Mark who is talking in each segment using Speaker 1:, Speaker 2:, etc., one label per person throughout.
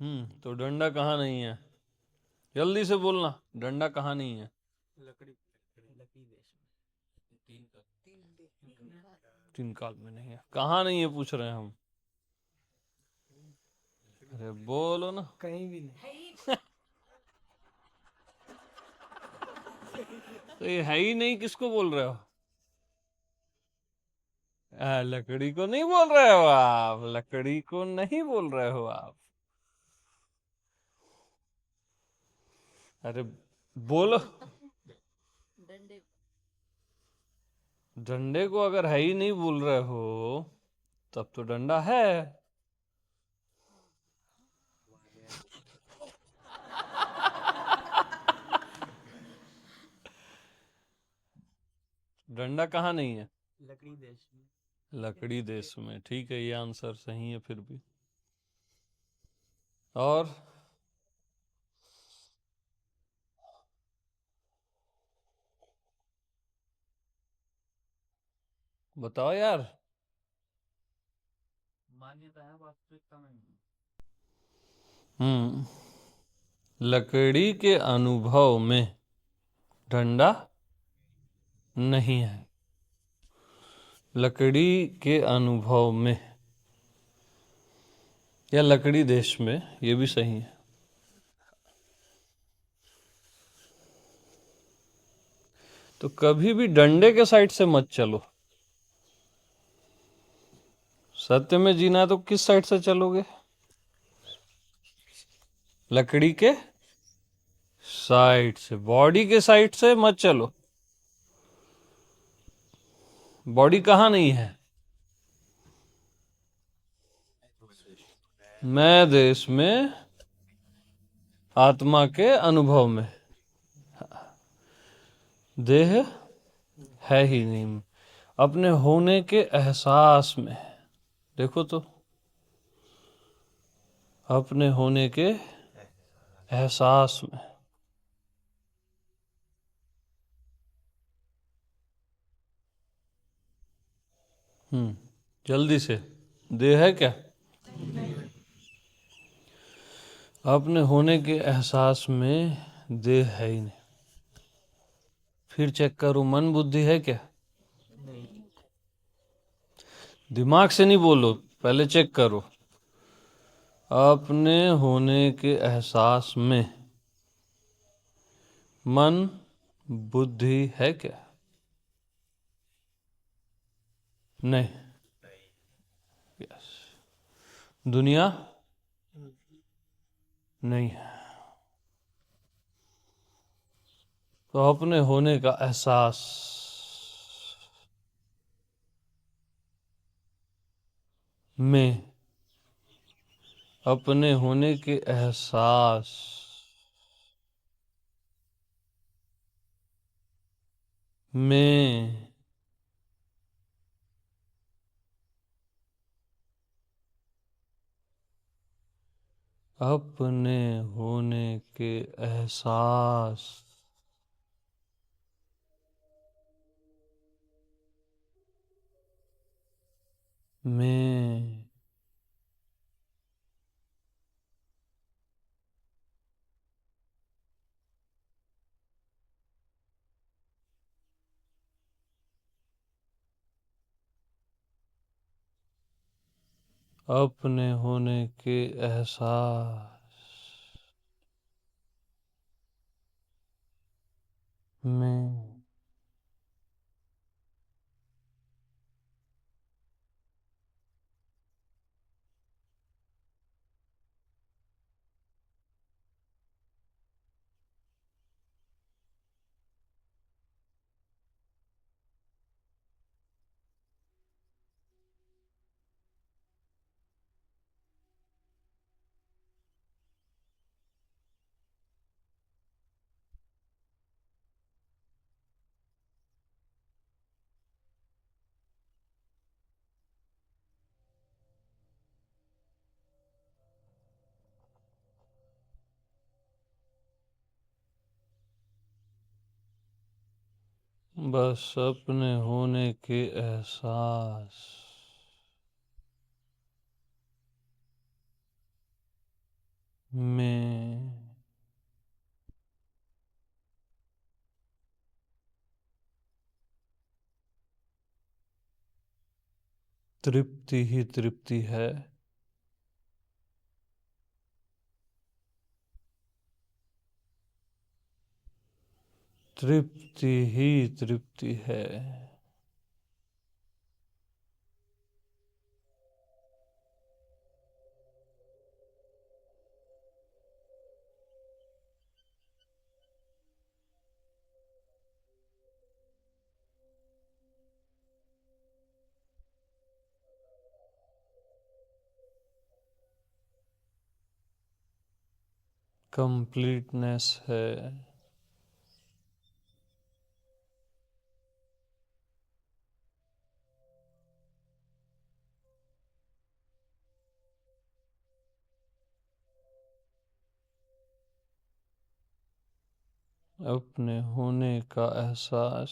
Speaker 1: तो डंडा कहाँ नहीं है? जल्दी से बोलना, डंडा कहाँ नहीं है? तीन काल में नहीं है। कहाँ नहीं है पूछ रहे हैं हम। अरे बोलो ना।
Speaker 2: कहीं भी नहीं।
Speaker 1: तो ये है ही नहीं, किसको बोल रहे हो? लकड़ी को नहीं बोल रहे हो आप, लकड़ी को नहीं बोल रहे हो आप। अरे बोलो। डंडे को अगर है ही नहीं बोल रहे हो, तब तो डंडा है। डंडा कहाँ नहीं है?
Speaker 2: लकड़ी देश में।
Speaker 1: लकड़ी देश में, ठीक है, ये आंसर सही है फिर भी। और बताओ यार।
Speaker 2: मान्यता है वास्तविकता में।
Speaker 1: लकड़ी के अनुभव में डंडा नहीं है। लकड़ी के अनुभव में या लकड़ी देश में, ये भी सही है। तो कभी भी डंडे के साइड से मत चलो। सत्य में जीना है तो किस साइड से चलोगे? लकड़ी के साइड से, बॉडी के साइड से मत चलो। बॉडी कहाँ नहीं है? मैं देश में, आत्मा के अनुभव में। देह है ही नहीं। अपने होने के एहसास में। देखो तो, अपने होने के एहसास में। जल्दी से। देह है क्या? अपने होने के एहसास में देह है ही नहीं। फिर चेक करो, मन बुद्धि है क्या?
Speaker 2: नहीं।
Speaker 1: दिमाग से नहीं बोलो, पहले चेक करो। अपने होने के एहसास में मन बुद्धि है क्या? नहीं। यस। दुनिया नहीं है। तो अपने होने का एहसास में, अपने होने के एहसास में अपने होने के एहसास में अपने होने के एहसास में बस अपने होने के एहसास। 。 . 。 . 。 . 。 . 。 . 。 . 。 . 。 . 。 . 。 . 。 . 。 。 . 。 。 . 。 。 . 。 。 。 。 。 。 。 。 。 。 。 。 。 。 。 . 。 。 . 。 . 。 . 。 . में तृप्ति ही तृप्ति है। तृप्ति ही तृप्ति है। कंप्लीटनेस है। अपने होने का एहसास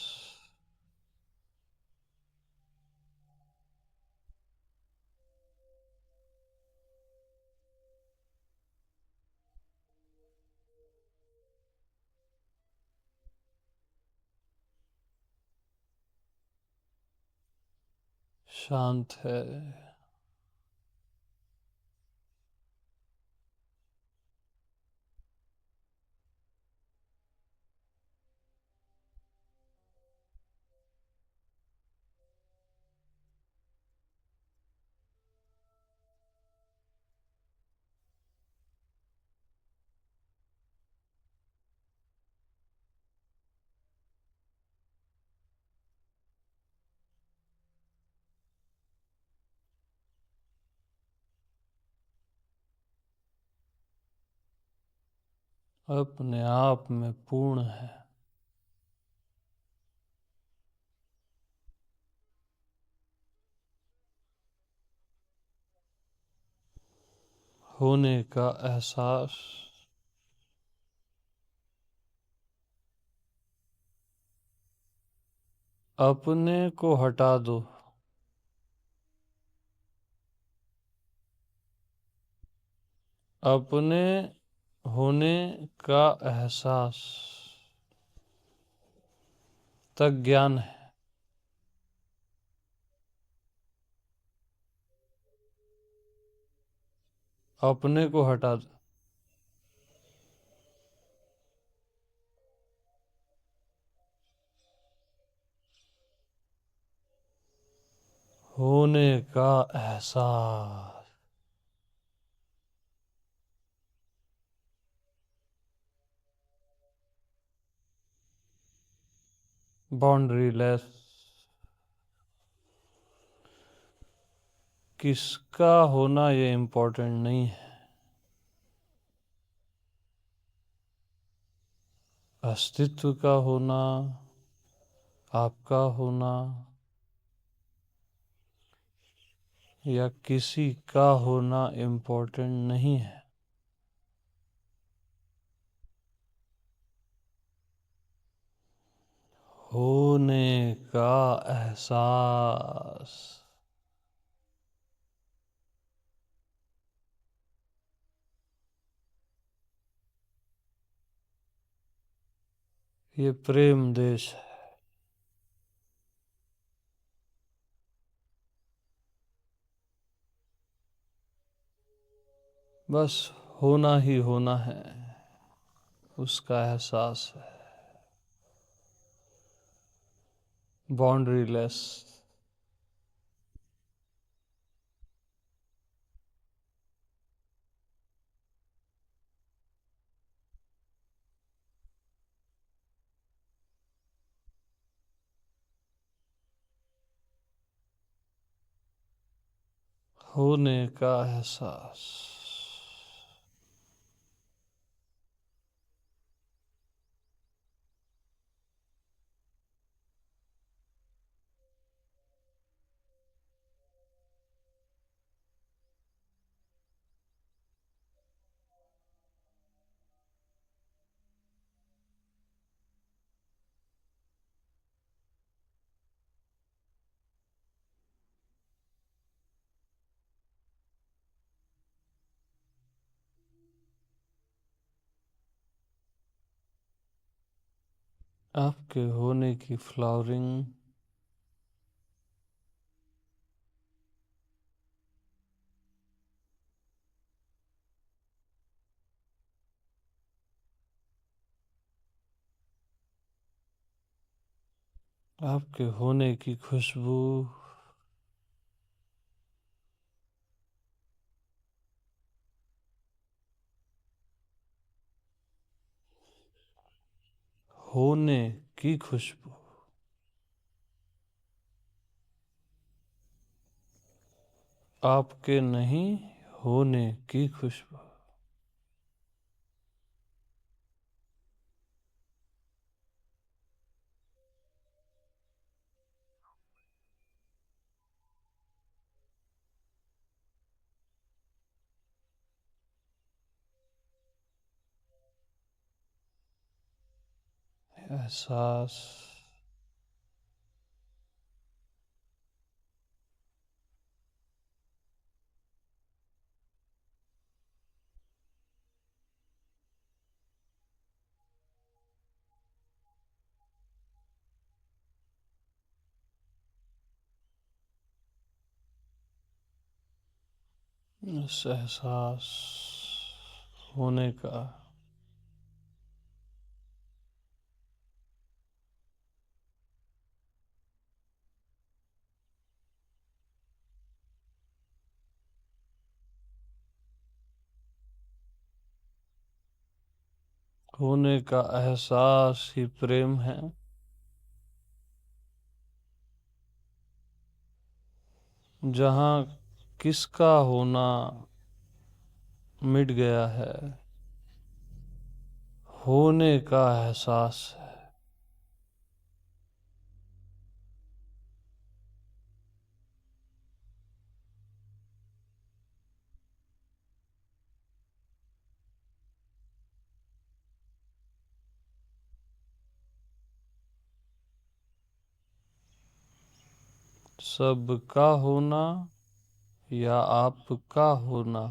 Speaker 1: शांत है। अपने आप में पूर्ण है। होने का एहसास अपने को हटा दो। अपने होने का एहसास तक ज्ञान है। अपने को हटा दो। होने का एहसास बाउंड्री लेस। किसका होना ये इम्पोर्टेंट नहीं है। अस्तित्व का होना, आपका होना या किसी का होना इम्पोर्टेंट नहीं है। होने का एहसास ये प्रेम देश है। बस होना ही होना है, उसका एहसास है। Boundary less. होने का एहसास। आपके होने की फ्लावरिंग आपके होने की खुशबू होने की खुशबू आपके नहीं होने की खुशबू एहसास इस एहसास होने का होने का एहसास ही प्रेम है। जहाँ किसका होना मिट गया है, होने का एहसास है। सबका होना या आपका होना,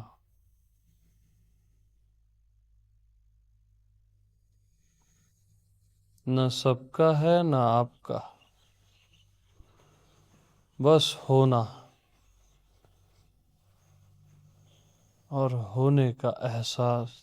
Speaker 1: न सबका है न आपका, बस होना और होने का एहसास।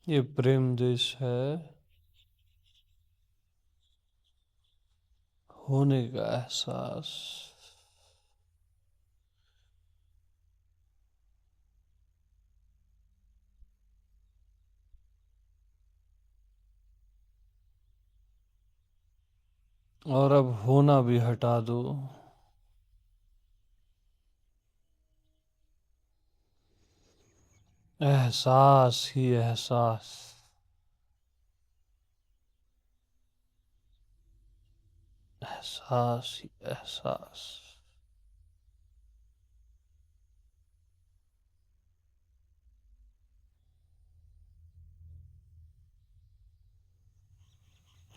Speaker 1: ये प्रेम देश है। होने का एहसास और अब होना भी हटा दो। एहसास ही एहसास, एहसास ही एहसास।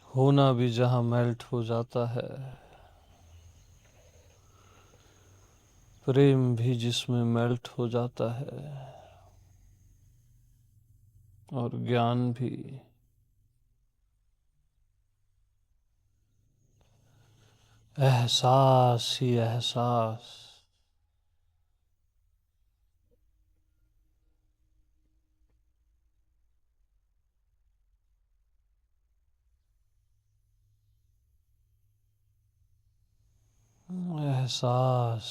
Speaker 1: होना भी जहाँ मेल्ट हो जाता है, प्रेम भी जिसमें मेल्ट हो जाता है, और ज्ञान भी। एहसास ही एहसास। एहसास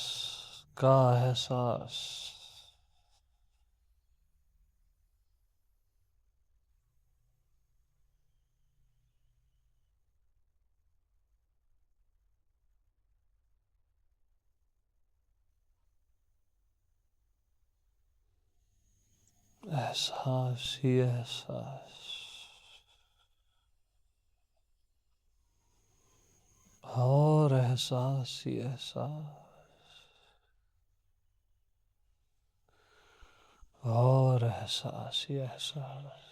Speaker 1: का एहसास। एहसास ही एहसास। और एहसास ही एहसास। और एहसास ही एहसास।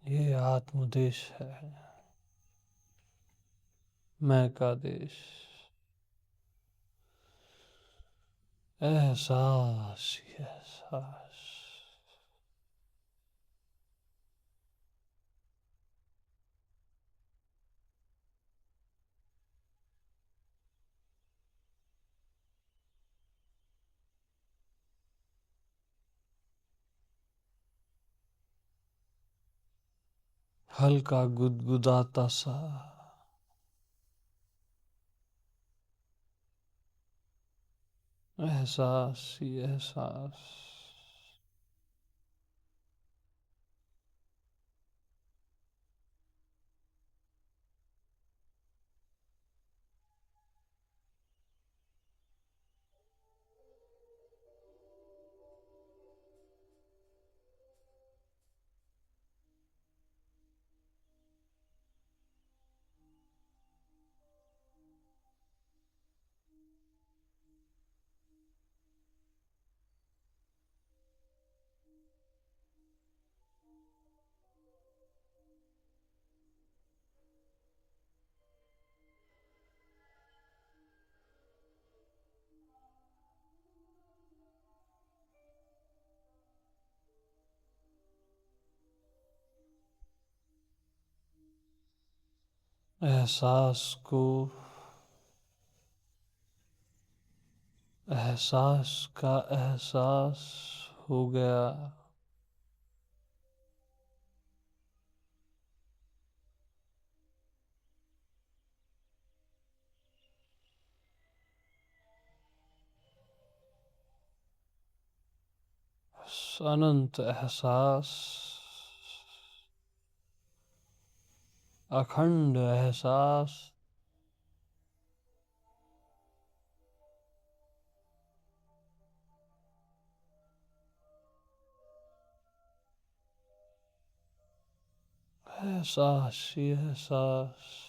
Speaker 1: ये आत्मदेश है, मैं का देश। एहसास ही एहसास। हल्का गुदगुदाता सा एहसास ही एहसास। एहसास को एहसास का एहसास हो गया। अनंत एहसास, अखंड एहसास, एहसास ही एहसास।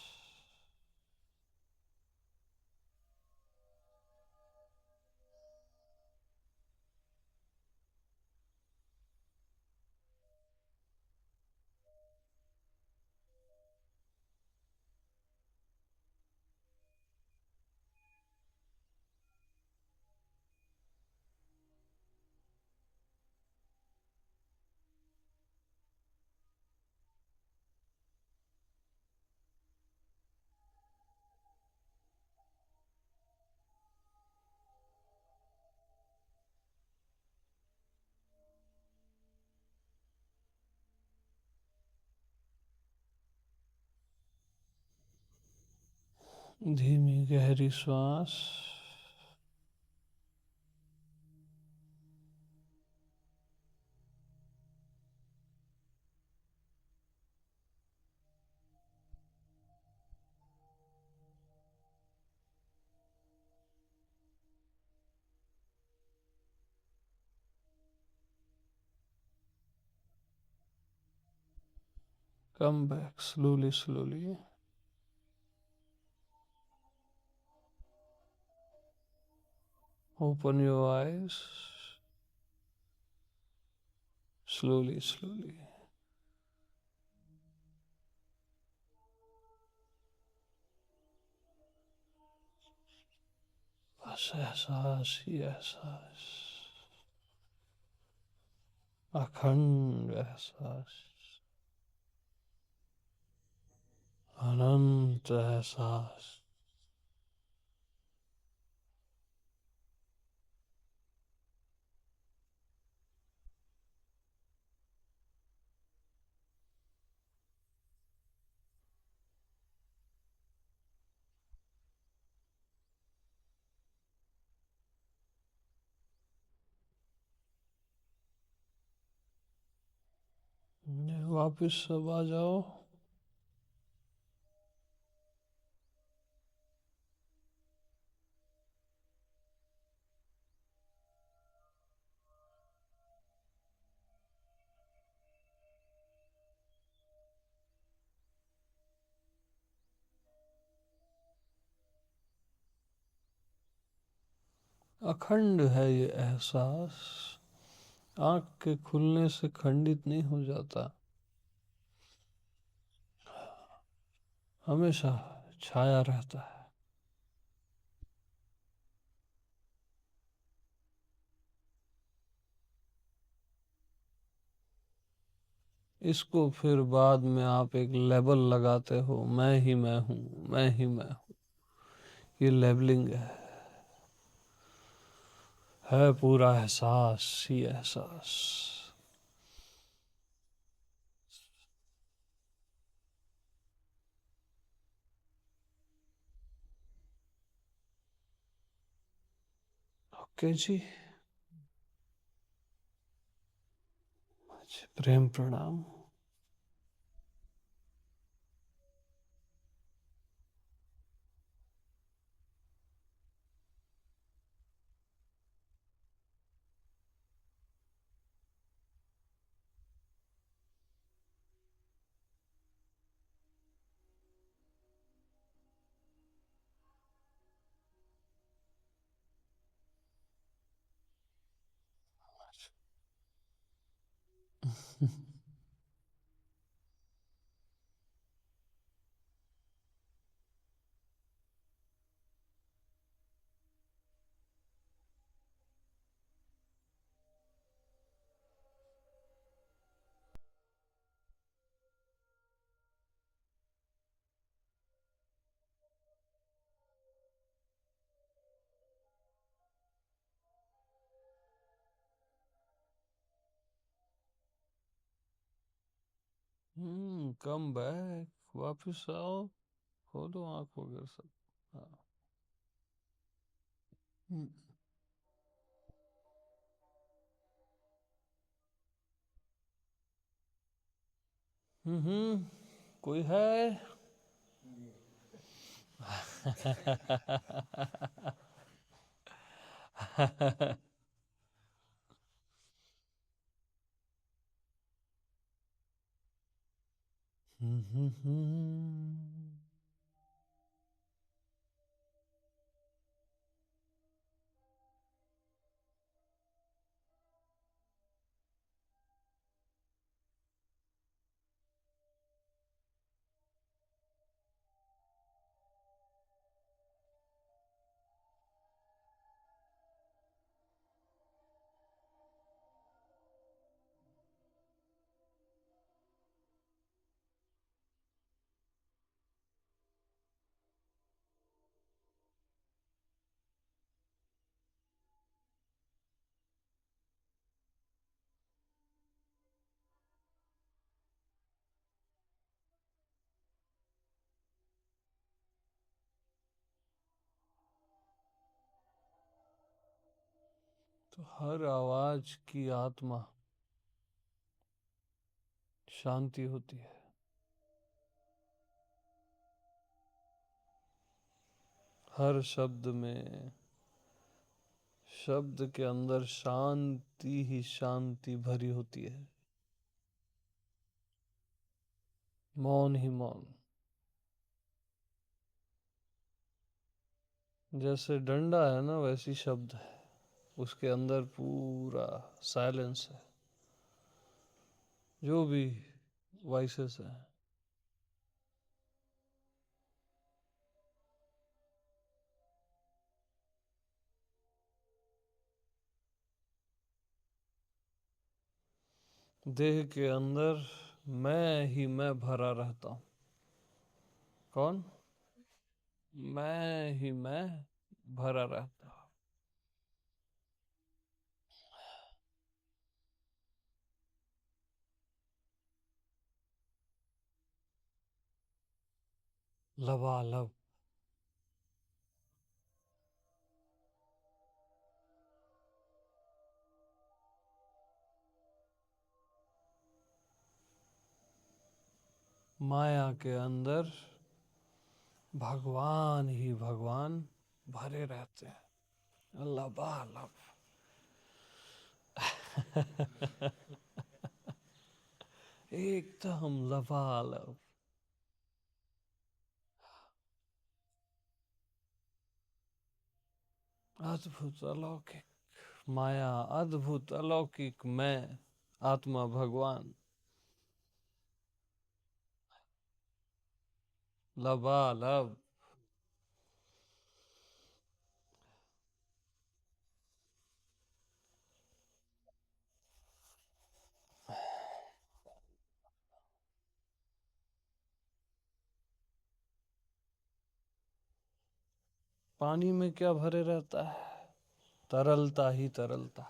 Speaker 1: धीमी गहरी श्वास। Come back slowly, slowly. Open your eyes slowly, slowly. बस एहसास ही एहसास, अखंड एहसास, अनंत एहसास। वापिस सब आ जाओ। अखंड है ये एहसास, आंख के खुलने से खंडित नहीं हो जाता, हमेशा छाया रहता है। इसको फिर बाद में आप एक लेबल लगाते हो, मैं ही मैं हूं, मैं ही मैं हूं। ये लेबलिंग है पूरा एहसास ही एहसास। ओके जी, अच्छा, प्रेम प्रणाम। कम बैक, वापिस आओ, खोलो आंख वगैरह सब। हाँ। हम्म। कोई है? तो हर आवाज की आत्मा शांति होती है। हर शब्द में, शब्द के अंदर शांति ही शांति भरी होती है। मौन ही मौन। जैसे डंडा है ना, वैसी शब्द है, उसके अंदर पूरा साइलेंस है, जो भी वॉइसेस हैं। देह के अंदर मैं ही मैं भरा रहता हूँ। कौन? मैं ही मैं भरा रहता हूँ। लबालब। माया के अंदर भगवान ही भगवान भरे रहते हैं। लबालब। एकदम लबालब। अद्भुत अलौकिक माया, अद्भुत अलौकिक मैं, आत्मा भगवान, लबालब। पानी में क्या भरे रहता है? तरलता ही तरलता।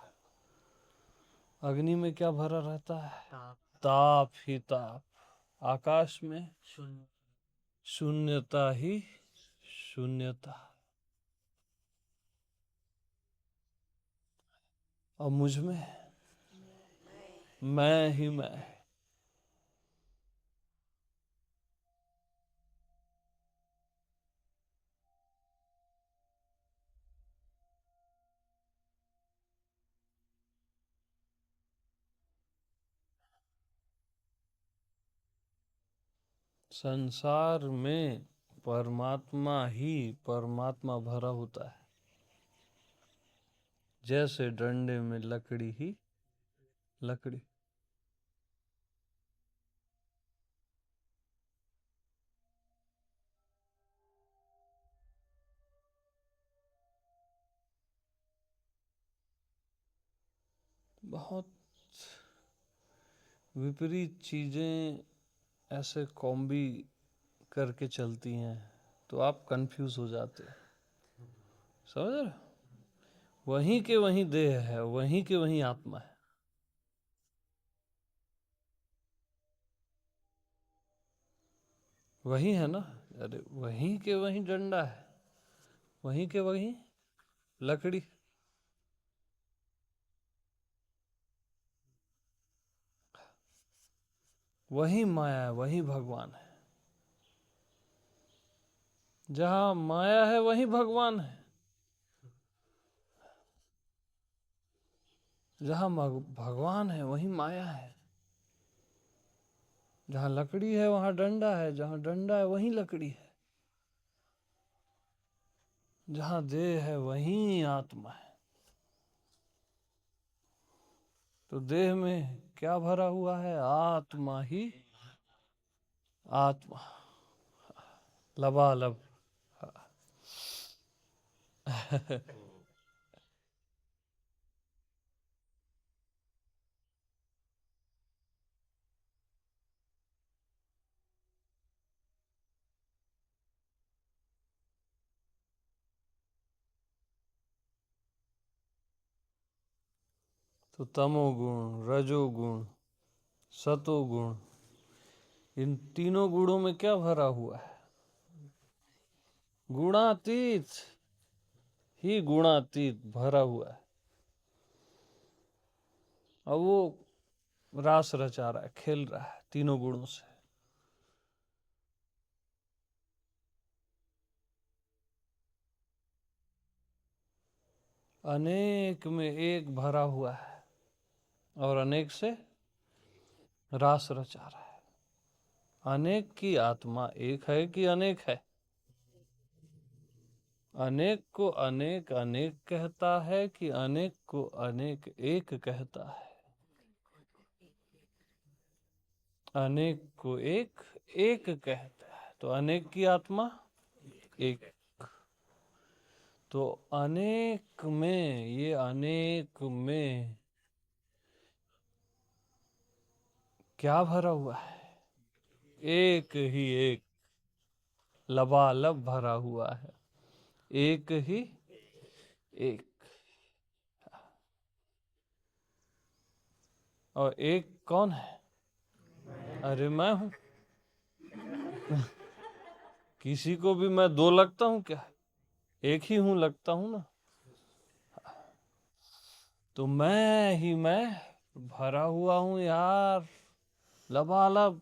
Speaker 1: अग्नि में क्या भरा रहता है?
Speaker 2: ताप।
Speaker 1: ताप ही ताप। आकाश में
Speaker 2: शून्य।
Speaker 1: शून्यता ही शून्यता। और मुझ में मैं ही मैं। संसार में परमात्मा ही परमात्मा भरा होता है, जैसे डंडे में लकड़ी ही लकड़ी। बहुत विपरीत चीजें ऐसे कॉम्बी करके चलती हैं तो आप कंफ्यूज हो जाते हैं। समझ रहे? वहीं के वहीं देह है, वहीं के वहीं आत्मा है। वही है ना? अरे वहीं के वहीं डंडा है, वहीं के वहीं लकड़ी। वही माया है, वही भगवान है। जहां माया है वहीं भगवान है। जहां भगवान है वहीं माया है। जहां लकड़ी है वहां डंडा है, जहां डंडा है वहीं लकड़ी है। जहां देह है वहीं आत्मा है। तो देह में क्या भरा हुआ है? आत्मा ही आत्मा, लबालब। तो तमोगुण, रजोगुण, सतोगुण, इन तीनों गुणों में क्या भरा हुआ है? गुणातीत ही गुणातीत भरा हुआ है। और वो रास रचा रहा है, खेल रहा है तीनों गुणों से। अनेक में एक भरा हुआ है और अनेक से रास रचा रहा है। अनेक की आत्मा एक है कि अनेक है? अनेक को अनेक अनेक कहता है कि अनेक को अनेक एक कहता है? अनेक को एक एक कहता है। तो अनेक की आत्मा एक। तो अनेक में, ये अनेक में क्या भरा हुआ है? एक ही एक, लबालब भरा हुआ है। एक ही एक। और एक कौन है? अरे मैं हूं। किसी को भी मैं दो लगता हूं क्या? एक ही हूं लगता हूं ना। तो मैं ही मैं भरा हुआ हूं यार, लबालब,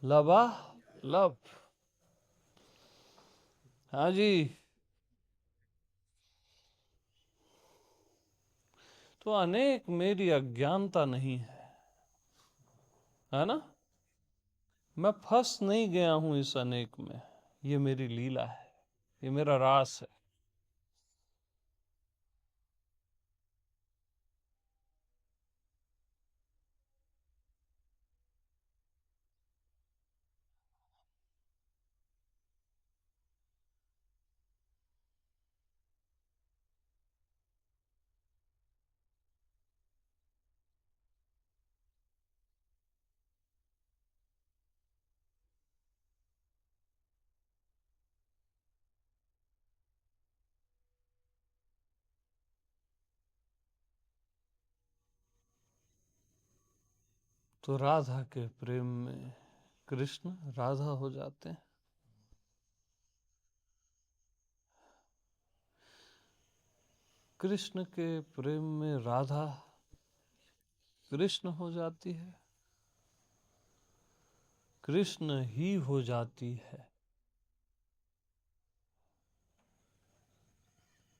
Speaker 1: लबालब। हाँ जी। तो अनेक मेरी अज्ञानता नहीं है ना? मैं फंस नहीं गया हूं इस अनेक में। ये मेरी लीला है, ये मेरा रास है। तो राधा के प्रेम में कृष्ण राधा हो जाते हैं। कृष्ण के प्रेम में राधा कृष्ण हो जाती है, कृष्ण ही हो जाती है,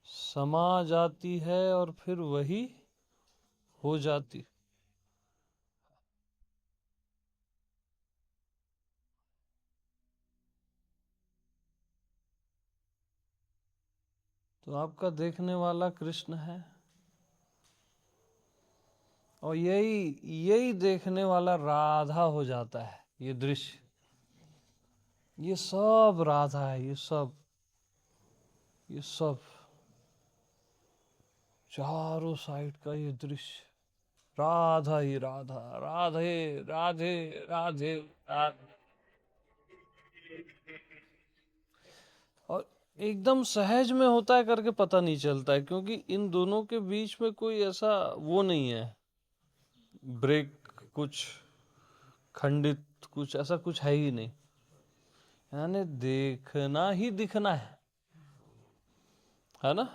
Speaker 1: समा जाती है और फिर वही हो जाती। तो आपका देखने वाला कृष्ण है और यही देखने वाला राधा हो जाता है। ये दृश्य, ये सब राधा है, ये सब चारों साइड का ये दृश्य राधा ही राधा, राधे राधे राधे राधे। और एकदम सहज में होता है करके पता नहीं चलता है, क्योंकि इन दोनों के बीच में कोई ऐसा वो नहीं है, ब्रेक, कुछ खंडित, कुछ ऐसा कुछ है ही नहीं। यानी देखना ही दिखना है ना।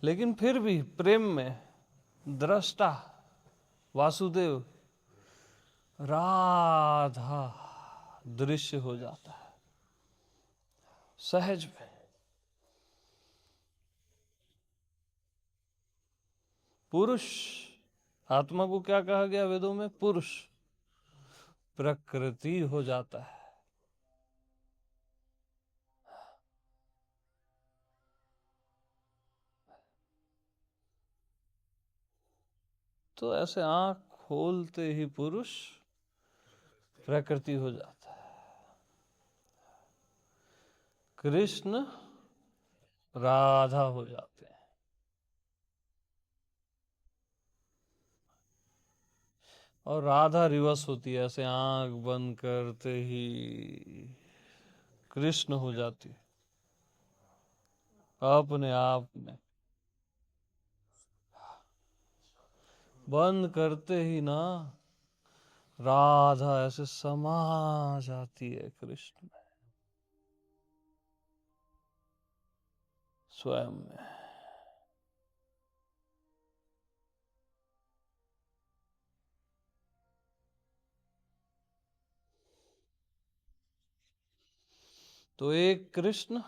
Speaker 1: लेकिन फिर भी प्रेम में दृष्टा वासुदेव राधा दृश्य हो जाता है सहज में। पुरुष, आत्मा को क्या कहा गया वेदों में? पुरुष प्रकृति हो जाता है। तो ऐसे आंख खोलते ही पुरुष प्रकृति हो जाता है। कृष्ण राधा हो जाते हैं। और राधा रिवर्स होती है, ऐसे आंख बंद करते ही कृष्ण हो जाती है अपने आप में। बंद करते ही ना राधा ऐसे समा जाती है कृष्ण में, स्वयं में। तो एक कृष्ण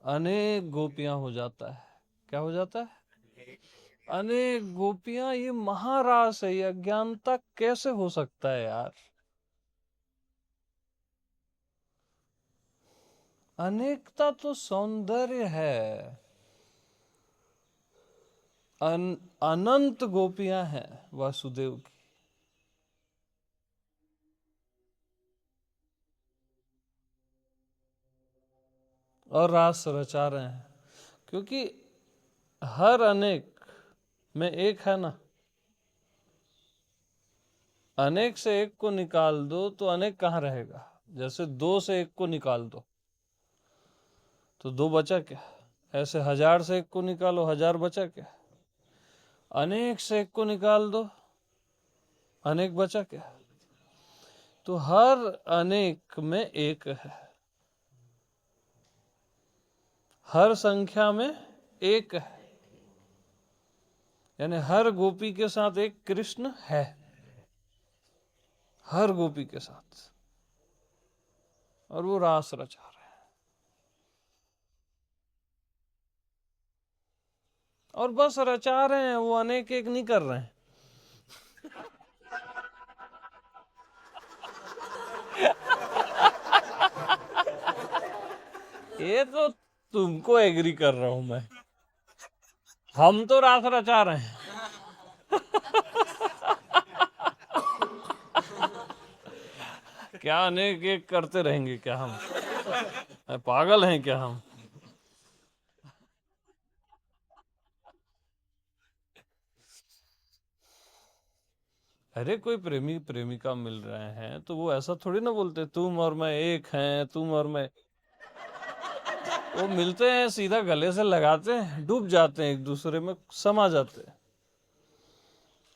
Speaker 1: अनेक गोपियां हो जाता है। क्या हो जाता है? अनेक गोपियां। ये महारास है, ये अज्ञानता कैसे हो सकता है यार? अनेकता तो सौंदर्य है। अनंत गोपियां हैं वासुदेव की। और रास रचा रहे हैं, क्योंकि हर अनेक में एक है ना। अनेक से एक को निकाल दो तो अनेक कहाँ रहेगा? जैसे दो से एक को निकाल दो तो दो बचा क्या? ऐसे हजार से एक को निकालो, हजार बचा क्या? अनेक से एक को निकाल दो, अनेक बचा क्या? तो हर अनेक में एक है, हर संख्या में एक है। यानी हर गोपी के साथ एक कृष्ण है, हर गोपी के साथ। और वो रास रचा रहे हैं। और बस रचा रहे हैं, वो अनेक एक नहीं कर रहे हैं। ये तो तुमको एग्री कर रहा हूं मैं। हम तो रास रचा रहे हैं। क्या अनेक एक करते रहेंगे क्या हम? पागल हैं क्या हम? अरे कोई प्रेमी प्रेमिका मिल रहे हैं तो वो ऐसा थोड़ी ना बोलते तुम और मैं एक हैं, तुम और मैं। वो मिलते हैं, सीधा गले से लगाते हैं, डूब जाते हैं, एक दूसरे में समा जाते हैं,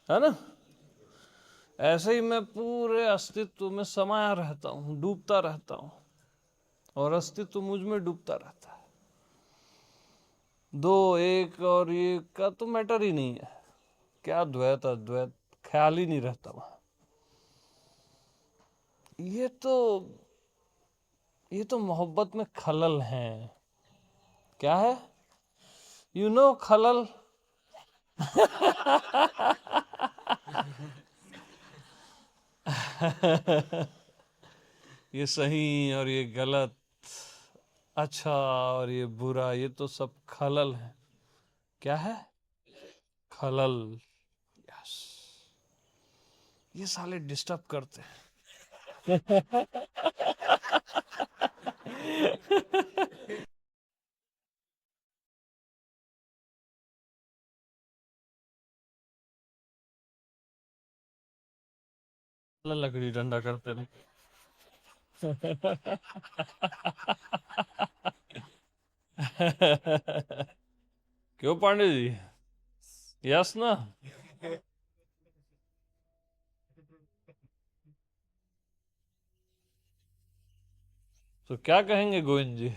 Speaker 1: है ना। ऐसे ही मैं पूरे अस्तित्व में समाया रहता हूँ, डूबता रहता हूँ, और अस्तित्व मुझ में डूबता रहता है। दो एक और ये का तो मैटर ही नहीं है। क्या द्वैत अद्वैत, ख्याल ही नहीं रहता वहां। ये तो मोहब्बत में खलल है। क्या है? यू नो खलल। ये सही और ये गलत, अच्छा और ये बुरा, ये तो सब खलल है। क्या है? खलल। यस, ये साले डिस्टर्ब करते हैं। लकड़ी डंडा करते रहे। क्यों पांडे जी? यस ना? तो क्या कहेंगे गोविंद जी?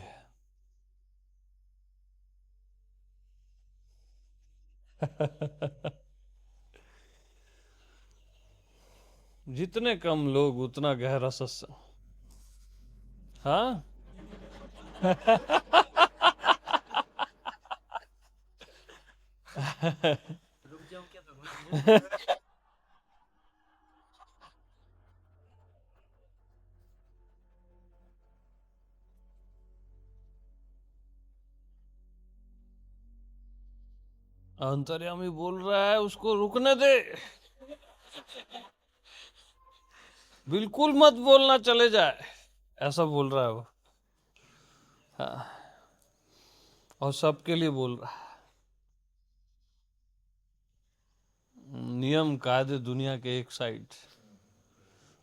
Speaker 1: जितने कम लोग उतना गहरा सत्संग। हाँ।
Speaker 2: रुक जाऊं क्या तो?
Speaker 1: अंतर्यामी बोल रहा है, उसको रुकने दे। बिल्कुल मत बोलना, चले जाए, ऐसा बोल रहा है वो। हाँ, और सबके लिए बोल रहा है। नियम कायदे दुनिया के एक साइड,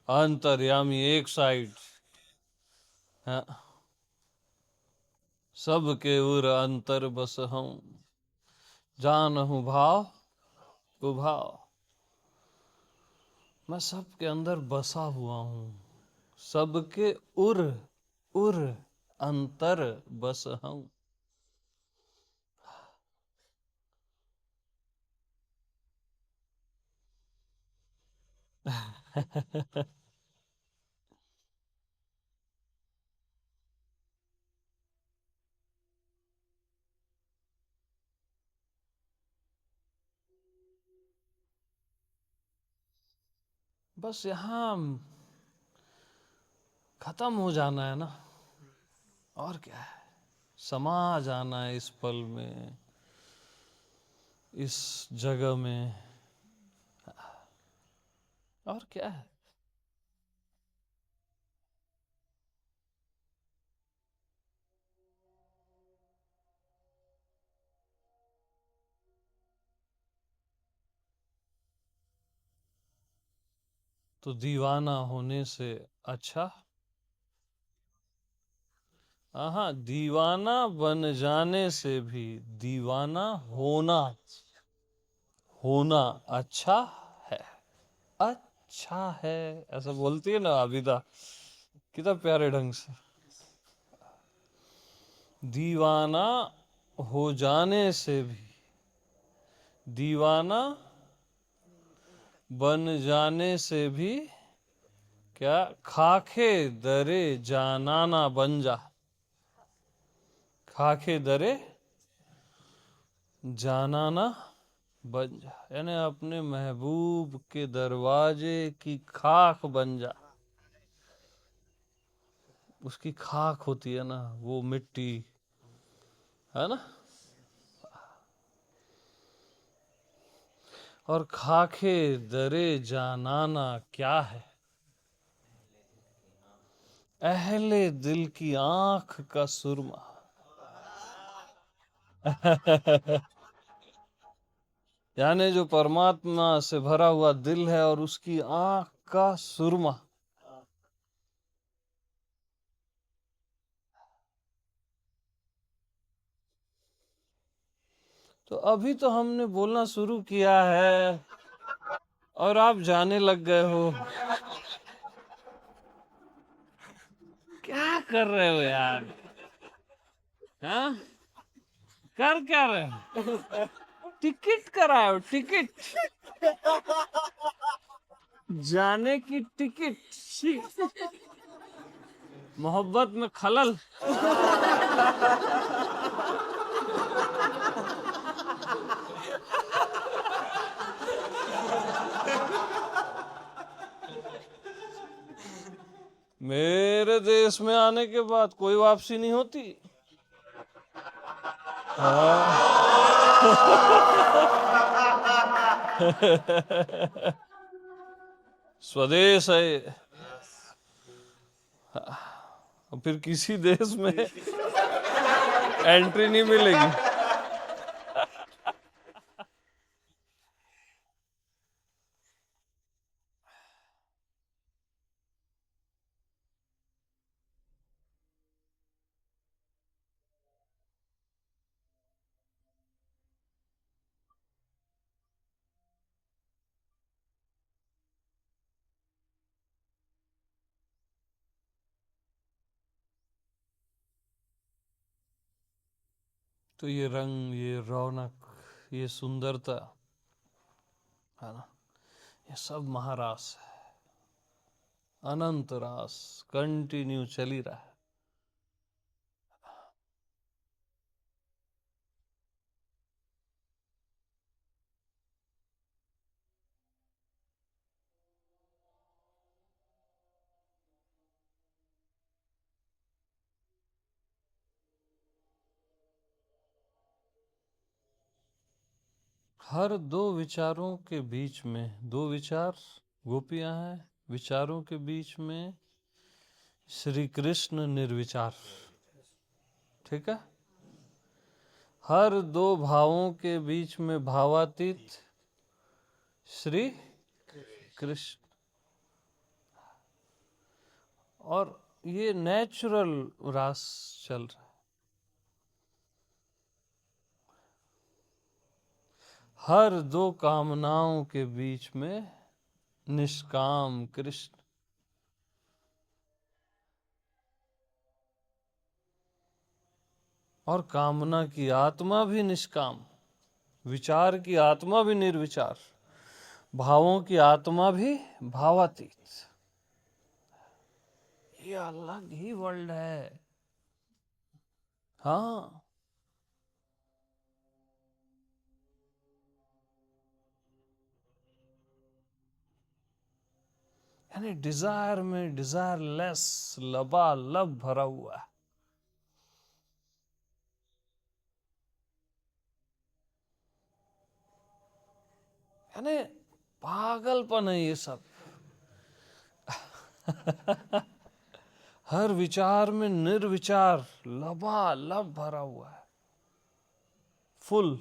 Speaker 1: अंतर्यामी एक साइड। हाँ, सबके उर अंतर बस हूं, जानहु भाव कुभाव। मैं सबके अंदर बसा हुआ हूं, सबके उर उर अंतर बस हूं। बस यहाँ खत्म हो जाना है ना, और क्या है। समा जाना है इस पल में, इस जगह में, और क्या है। तो दीवाना होने से अच्छा, हाँ, दीवाना बन जाने से भी दीवाना होना होना अच्छा है। अच्छा है, ऐसा बोलती है ना आबिदा, कितना प्यारे ढंग से। दीवाना हो जाने से भी दीवाना बन जाने से भी क्या, खाखे दरे जानाना बन जा। खाखे दरे जानाना बन जा, यानी अपने महबूब के दरवाजे की खाक बन जा। उसकी खाक होती है ना, वो मिट्टी, है ना। और खाके दरे जानाना क्या है? अहले दिल की आंख का सुरमा। यानी जो परमात्मा से भरा हुआ दिल है और उसकी आंख का सुरमा। तो अभी तो हमने बोलना शुरू किया है। और आप जाने लग गए हो। क्या कर रहे हो यार? हाँ, कर क्या रहे हो? टिकट कराओ, टिकट, जाने की टिकट। मोहब्बत में खलल। मेरे देश में आने के बाद कोई वापसी नहीं होती। स्वदेश है। और फिर किसी देश में एंट्री नहीं मिलेगी। तो ये रंग, ये रौनक, ये सुंदरता है ना, ये सब महारास है, अनंत रास, कंटिन्यू चल ही रहा है। हर दो विचारों के बीच में, दो विचार गोपियां हैं, विचारों के बीच में श्री कृष्ण निर्विचार। ठीक है। हर दो भावों के बीच में भावातीत श्री कृष्ण। और ये नेचुरल रास चल रहा है। हर दो कामनाओं के बीच में निष्काम कृष्ण। और कामना की आत्मा भी निष्काम, विचार की आत्मा भी निर्विचार, भावों की आत्मा भी भावातीत। ये अलग ही वर्ल्ड है। हाँ, यानी डिजायर में डिजायर लेस, लबालब भरा हुआ है। यानी पागलपन है ये सब। हर विचार में निर्विचार, लबालब भरा हुआ है, फुल।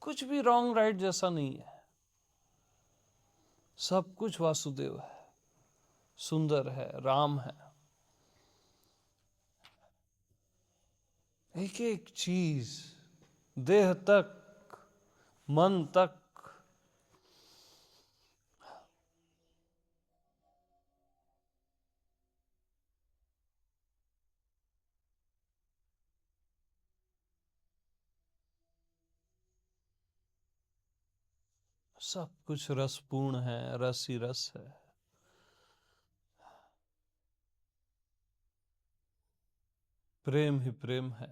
Speaker 1: कुछ भी रॉन्ग राइट जैसा नहीं है। सब कुछ वासुदेव है, सुंदर है, राम है। एक एक चीज, देह तक, मन तक, सब कुछ रसपूर्ण है, रस ही रस है। प्रेम ही प्रेम है।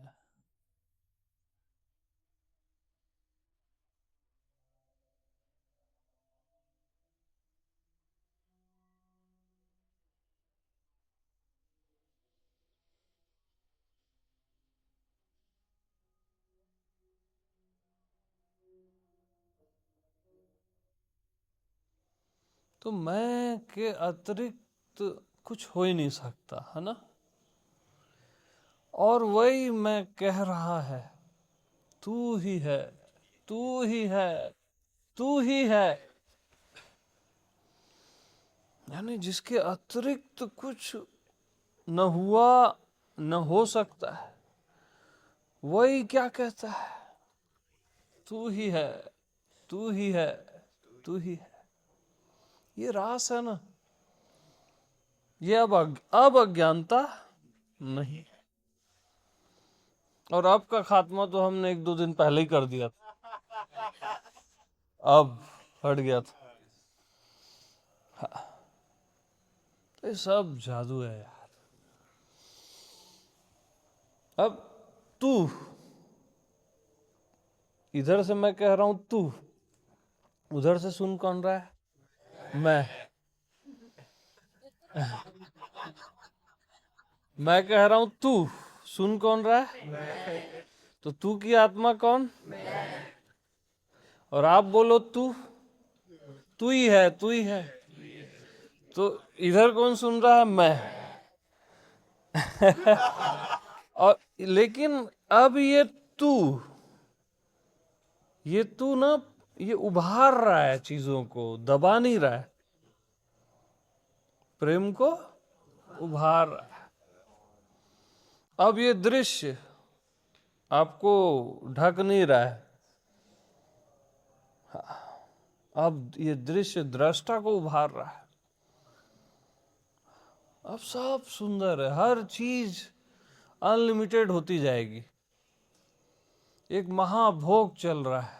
Speaker 1: तो मैं के अतिरिक्त कुछ हो ही नहीं सकता, है ना। और वही मैं कह रहा है, तू ही है, तू ही है, तू ही है। यानी जिसके अतिरिक्त कुछ न हुआ, न हो सकता है, वही क्या कहता है, तू ही है, तू ही है, तू ही है। ये रास है ना, ये अब अज्ञानता नहीं। और अब का खात्मा तो हमने 1-2 दिन पहले ही कर दिया था, अब हट गया था। तो ये सब जादू है यार। अब तू, इधर से मैं कह रहा हूं तू, उधर से सुन कौन रहा है? मैं कह रहा हूं तू, सुन कौन रहा है? तो तू की आत्मा कौन? और आप बोलो तू, तू ही है, तू ही है। तो इधर कौन सुन रहा है? मैं। और लेकिन अब ये तू ना, ये उभार रहा है, चीजों को दबा नहीं रहा है, प्रेम को उभार रहा है। अब ये दृश्य आपको ढक नहीं रहा है, अब ये दृश्य दृष्टा को उभार रहा है। अब सब सुंदर है, हर चीज अनलिमिटेड होती जाएगी। एक महाभोग चल रहा है,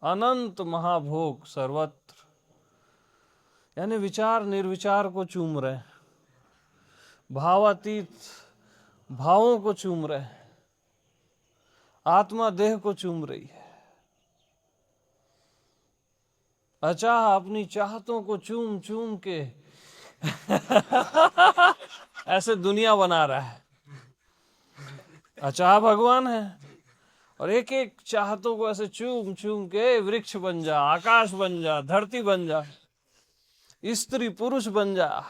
Speaker 1: अनंत महाभोग सर्वत्र। यानी विचार निर्विचार को चूम रहे हैं, भावातीत भावों को चूम रहे हैं, आत्मा देह को चूम रही है। अचाह अपनी चाहतों को चूम चूम के ऐसे दुनिया बना रहा है। अचाह भगवान है, और एक एक चाहतों को ऐसे चूम चूम के वृक्ष बन जा, आकाश बन जा, धरती बन जा, स्त्री पुरुष बन जा,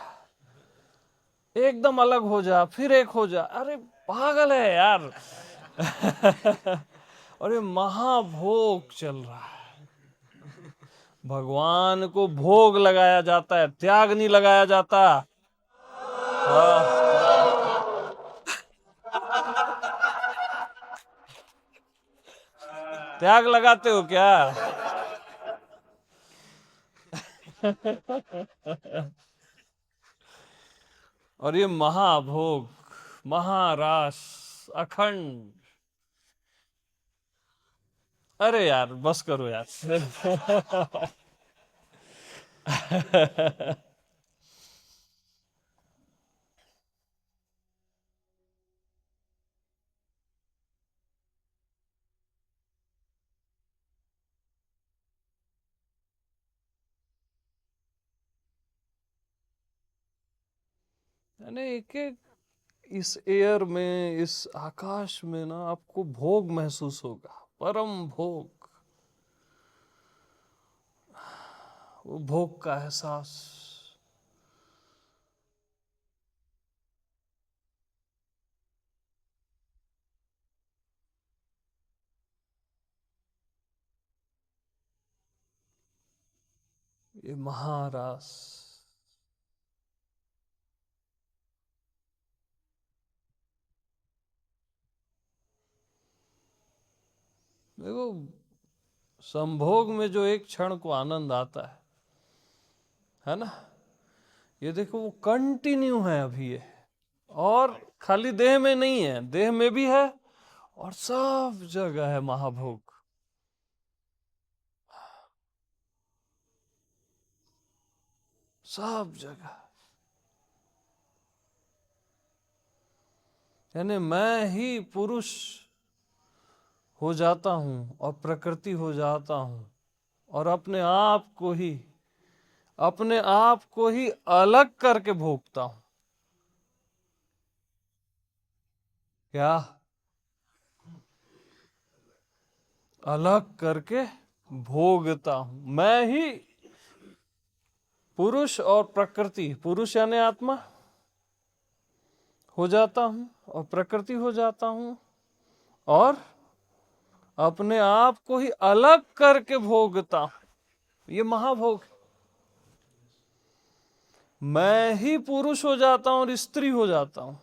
Speaker 1: एकदम अलग हो जा, फिर एक हो जा। अरे पागल है यार। और ये महाभोग चल रहा है। भगवान को भोग लगाया जाता है, त्याग नहीं लगाया जाता। त्याग लगाते हो क्या? और ये महाभोग, महारास, अखंड। अरे यार बस करो यार। यानी एक एक इस एयर में, इस आकाश में ना आपको भोग महसूस होगा, परम भोग, वो भोग का एहसास। ये महारास। देखो, संभोग में जो एक क्षण को आनंद आता है ना, ये देखो वो कंटिन्यू है अभी ये। और खाली देह में नहीं है, देह में भी है, और सब जगह है महाभोग। सब जगह। यानी मैं ही पुरुष हो जाता हूं और प्रकृति हो जाता हूं, और अपने आप को ही अलग करके भोगता हूं। क्या? अलग करके भोगता हूं। मैं ही पुरुष और प्रकृति, पुरुष यानी आत्मा हो जाता हूं और प्रकृति हो जाता हूं, और अपने आप को ही अलग करके भोगता हूं। ये महाभोग। मैं ही पुरुष हो जाता हूं और स्त्री हो जाता हूं,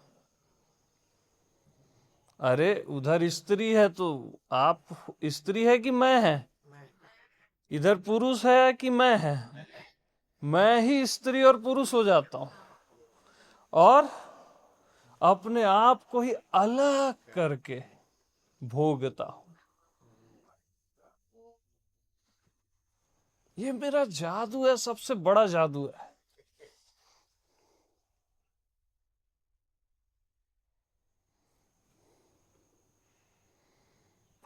Speaker 1: अरे उधर स्त्री है तो आप स्त्री है कि मैं है? इधर पुरुष है कि मैं है? मैं ही स्त्री और पुरुष हो जाता हूं और अपने आप को ही अलग करके भोगता हूं। ये मेरा जादू है, सबसे बड़ा जादू है।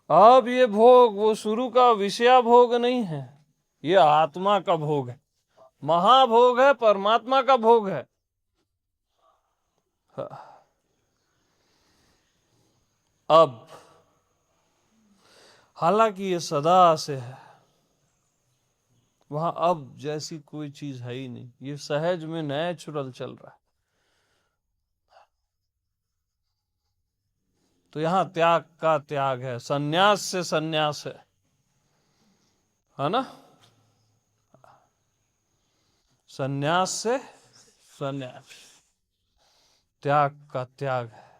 Speaker 1: अब ये भोग वो शुरू का विषया भोग नहीं है, ये आत्मा का भोग है, महाभोग है, परमात्मा का भोग है। अब हालांकि ये सदा से है, वहां अब जैसी कोई चीज है ही नहीं, ये सहज में नेचुरल चल रहा है। तो यहां त्याग का त्याग है, सन्यास से सन्यास है ना? सन्यास से सन्यास, त्याग का त्याग है।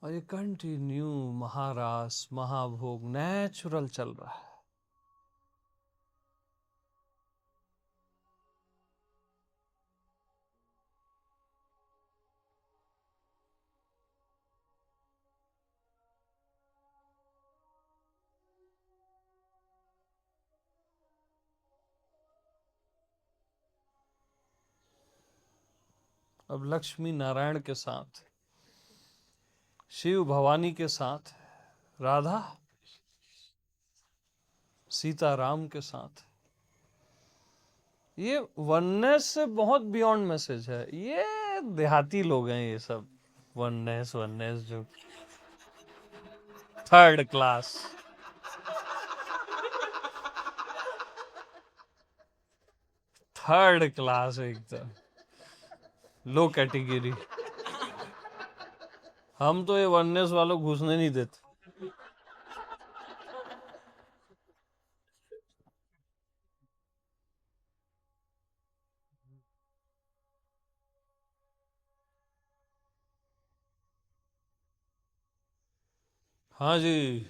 Speaker 1: और ये कंटिन्यू महारास महाभोग नेचुरल चल रहा है। अब लक्ष्मी नारायण के साथ, शिव भवानी के साथ, राधा सीताराम के साथ, ये वननेस से बहुत बियॉन्ड मैसेज है। ये देहाती लोग हैं ये सब, वननेस वननेस जो थर्ड क्लास, थर्ड क्लास एकदम लो कैटेगरी। हम तो ये वननेस वालों घुसने नहीं देते। हाँ जी।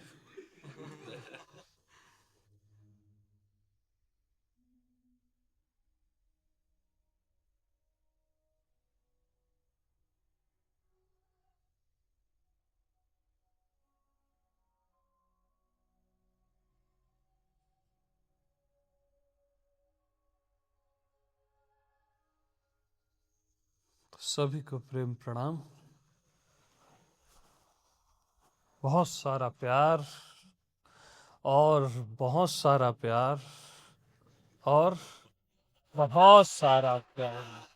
Speaker 1: सभी को प्रेम प्रणाम, बहुत सारा प्यार और बहुत सारा प्यार और बहुत सारा प्यार।